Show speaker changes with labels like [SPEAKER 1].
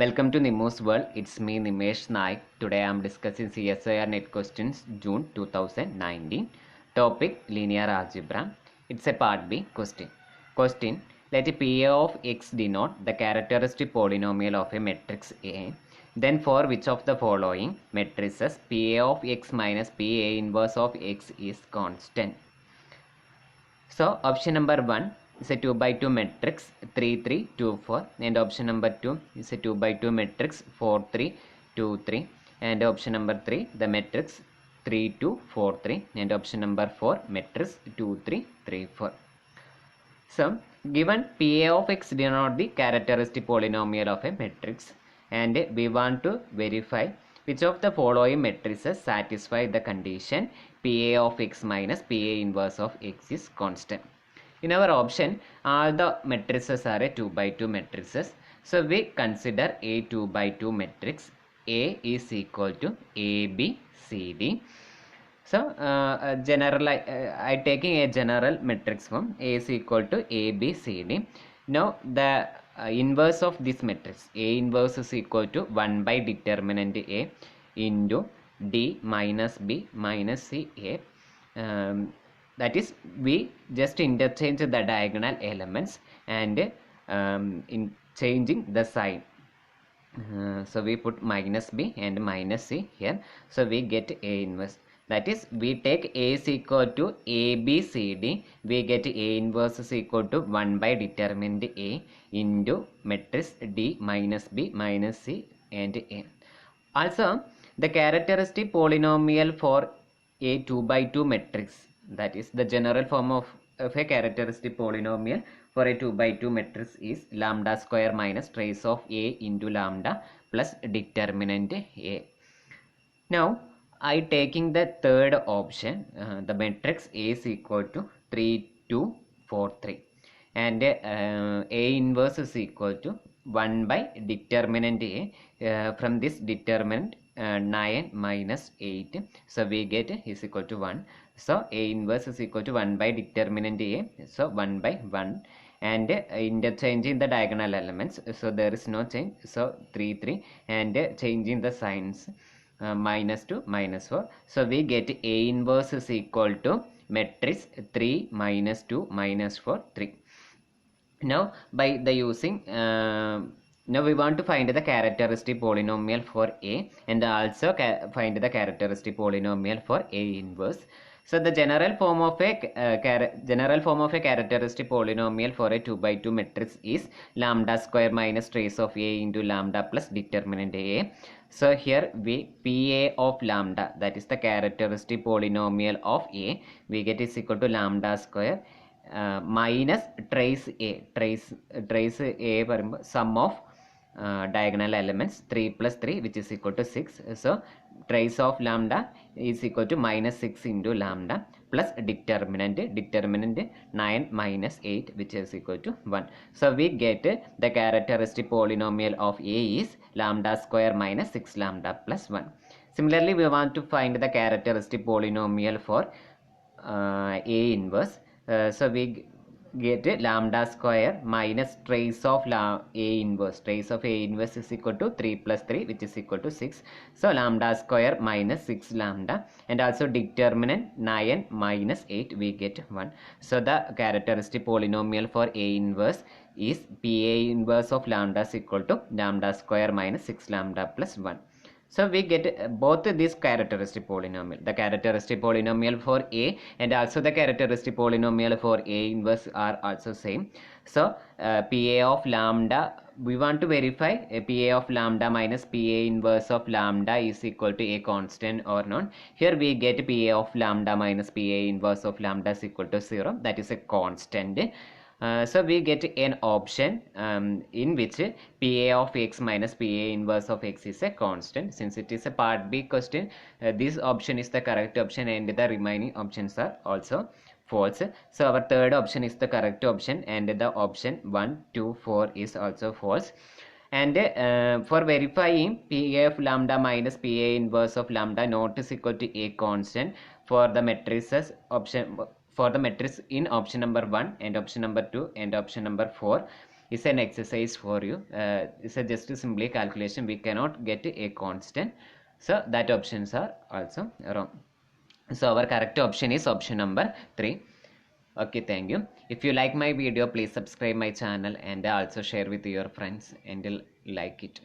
[SPEAKER 1] Welcome to Nimu's World. It's me Nimesh Naik. Today I am discussing CSIR NET questions June 2019. Topic linear algebra. It's a part B question. Question: let PA of x denote the characteristic polynomial of a matrix A. Then for which of the following matrices PA of x minus PA inverse of x is constant? So option number 1 is a 2 by 2 matrix 3 3 2 4, and option number 2 is a 2 by 2 matrix 4 3 2 3, and option number 3 the matrix 3 2 4 3, and option number 4 matrix 2 3 3 4. So given PA of x denote the characteristic polynomial of a matrix, and we want to verify which of the following matrices satisfy the condition PA of x minus PA inverse of x is constant. In our option, all the matrices are a 2 by 2 matrices. So we consider a 2 by 2 matrix. A is equal to A, B, C, D. So I taking a general matrix form. A is equal to A, B, C, D. Now the inverse of this matrix, A inverse is equal to 1 by determinant A into D minus B minus C A. That is, we just interchange the diagonal elements and in changing the sign. So we put minus B and minus C here. So we get A inverse. That is, we take A is equal to A, B, C, D. We get A inverse is equal to 1 by determinant A into matrix D minus B minus C and A. Also, the characteristic polynomial for a 2 by 2 matrix, that is the general form of a characteristic polynomial for a 2 by 2 matrix is lambda square minus trace of A into lambda plus determinant A. Now, I taking the third option, the matrix A is equal to 3 2 4 3, and A inverse is equal to 1 by determinant A. From this determinant 9 minus 8, so we get is equal to 1. So A inverse is equal to 1 by determinant A, so 1 by 1, and interchanging the diagonal elements, so there is no change, so 3 3, and changing the signs, minus 2 minus 4, so we get A inverse is equal to matrix 3 minus 2 minus 4 3. Now by the using now we want to find the characteristic polynomial for A and also find the characteristic polynomial for A inverse. So the general form of a characteristic polynomial for a 2 by 2 matrix is lambda square minus trace of A into lambda plus determinant A. So here we PA of lambda, that is the characteristic polynomial of A, we get is equal to lambda square minus trace A, trace A sum of diagonal elements 3 plus 3, which is equal to 6. So trace of lambda is equal to minus 6 into lambda plus determinant 9 minus 8, which is equal to 1. So we get the characteristic polynomial of A is lambda square minus 6 lambda plus 1. Similarly, we want to find the characteristic polynomial for A inverse. So we get lambda square minus trace of A inverse. Trace of A inverse is equal to 3 plus 3, which is equal to 6. So lambda square minus 6 lambda, and also determinant 9 minus 8, we get 1. So the characteristic polynomial for A inverse is PA inverse of lambda is equal to lambda square minus 6 lambda plus 1. So we get both these characteristic polynomial, the characteristic polynomial for A and also the characteristic polynomial for A inverse are also same. So PA of lambda, we want to verify PA of lambda minus PA inverse of lambda is equal to a constant or not. Here we get PA of lambda minus PA inverse of lambda is equal to 0, that is a constant. So we get an option in which PA of x minus PA inverse of x is a constant. Since it is a part B question, this option is the correct option and the remaining options are also false. So our third option is the correct option and the option 1, 2, 4 is also false. And for verifying PA of lambda minus PA inverse of lambda not is equal to a constant for the matrices option, for the matrix in option number 1 and option number 2 and option number 4, is an exercise for you. It's a just simply calculation. We cannot get a constant. So that options are also wrong. So our correct option is option number 3. Okay, thank you. If you like my video, please subscribe my channel and also share with your friends and like it.